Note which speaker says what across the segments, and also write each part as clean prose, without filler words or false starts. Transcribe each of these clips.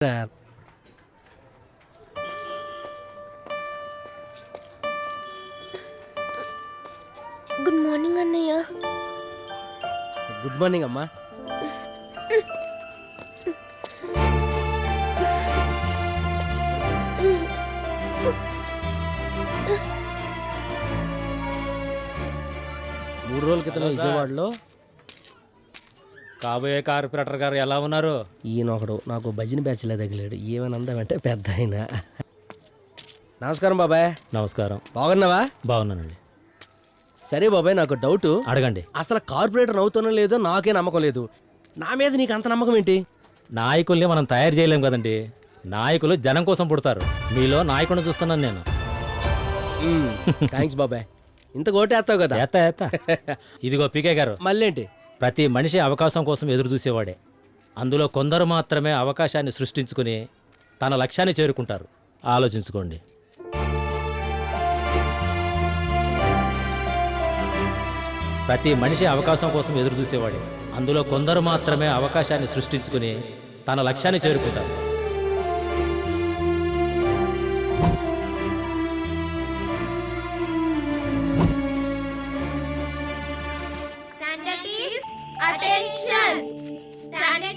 Speaker 1: Good morning అన్నయ్య.
Speaker 2: Good morning అమ్మా. మూడు రోజుల క్రితం విజయవాడలో
Speaker 3: కాబోయే కార్పొరేటర్ గారు ఎలా ఉన్నారు?
Speaker 2: ఈయన ఒకడు నాకు భజన బ్యాచ్లో తగిలాడు. ఏమైనా అందామంటే పెద్ద ఆయన. నమస్కారం బాబాయ్.
Speaker 3: నమస్కారం.
Speaker 2: బాగున్నావా?
Speaker 3: బాగున్నానండి.
Speaker 2: సరే బాబాయ్, నాకు డౌట్.
Speaker 3: అడగండి.
Speaker 2: అసలు కార్పొరేటర్ అవుతానో లేదో నాకే నమ్మకం లేదు. నా మీద నీకు అంత నమ్మకం ఏంటి?
Speaker 3: నాయకుల్ని మనం తయారు చేయలేం కదండి. నాయకులు జనం కోసం పుడతారు. మీలో నాయకుడిని చూస్తున్నాను నేను.
Speaker 2: థ్యాంక్స్ బాబాయ్. ఇంత కోటేస్తావు కదా.
Speaker 3: ఏత ఇదిగో పీకే గారు,
Speaker 2: మళ్ళేంటి?
Speaker 3: ప్రతి మనిషి అవకాశం కోసం ఎదురు చూసేవాడే. అందులో కొందరు మాత్రమే అవకాశాన్ని సృష్టించుకుని తన లక్ష్యాన్ని చేరుకుంటారు. ఆలోచించుకోండి. ప్రతి మనిషి అవకాశం కోసం ఎదురు చూసేవాడే. అందులో కొందరు మాత్రమే అవకాశాన్ని సృష్టించుకుని తన లక్ష్యాన్ని చేరుకుంటారు.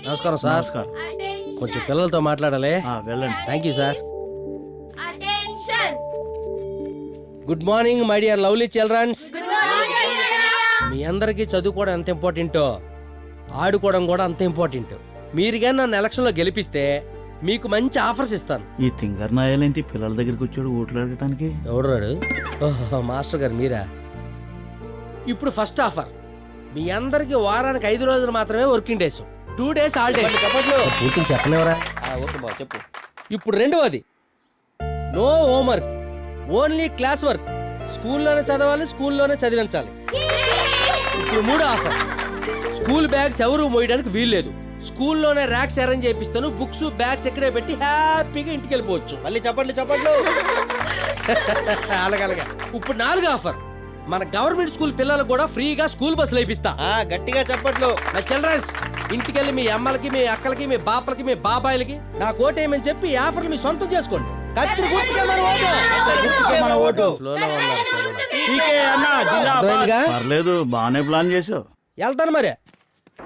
Speaker 2: నమస్కారం సార్. కొంచెం పిల్లలతో మాట్లాడాలి.
Speaker 3: వెళ్ళండి.
Speaker 2: Thank you sir. Good morning my dear lovely childrens. మీ అందరికీ చదువుకోవడం ఎంత ఇంపార్టెంటో ఆడుకోవడం కూడా అంత ఇంపార్టెంట్. మీరు కానీ నన్ను ఎలక్షన్లో గెలిపిస్తే మీకు మంచి ఆఫర్స్ ఇస్తాను.
Speaker 4: ఈ తింగర్ నాయాలేంటి పిల్లల దగ్గరికి వచ్చాడు ఓట్లు అడగటానికి?
Speaker 2: ఎవడు? ఓహో, మాస్టర్ గారు మీరా? ఇప్పుడు ఫస్ట్ ఆఫర్, మీ అందరికి వారానికి 5 రోజులు మాత్రమే వర్కింగ్ డేస్, 2 days హాలిడేస్. పూర్తి చెప్పనివరా?
Speaker 5: చెప్పు.
Speaker 2: ఇప్పుడు రెండవది, no homework, only class work. స్కూల్లోనే చదవాలి, స్కూల్లోనే చదివించాలి. ఇప్పుడు మూడో ఆఫర్, స్కూల్ బ్యాగ్స్ ఎవరు మోయడానికి వీల్లేదు. స్కూల్లోనే ర్యాక్స్ అరేంజ్ చేపిస్తాను. బుక్స్ బ్యాగ్స్ ఎక్కడే పెట్టి హ్యాపీగా ఇంటికి వెళ్ళిపోవచ్చు.
Speaker 5: మళ్ళీ చప్పట్లు.
Speaker 2: అలాగలగా. ఇప్పుడు నాలుగో ఆఫర్, మన గవర్నమెంట్ స్కూల్ పిల్లలకు కూడా ఫ్రీగా స్కూల్ బస్సులు వేపిస్తా.
Speaker 5: గట్టిగా చప్పట్లు.
Speaker 2: నా చిల్డ్రన్స్, ఇంటికెళ్ళి మీ అమ్మలకి, మీ అక్కలకి, మీ బాపలకి, మీ బాబాయిలకి నా ఓటేయమని చెప్పి ఈ ఆఫర్లు మీ సొంతం చేసుకోండి. కత్తిరి గుర్తుకే మన ఓటు. ఫ్లోలో ఉన్నారు.
Speaker 4: పర్లేదు, బాగానే ప్లాన్ చేసావు.
Speaker 2: వెళ్తాను మరి.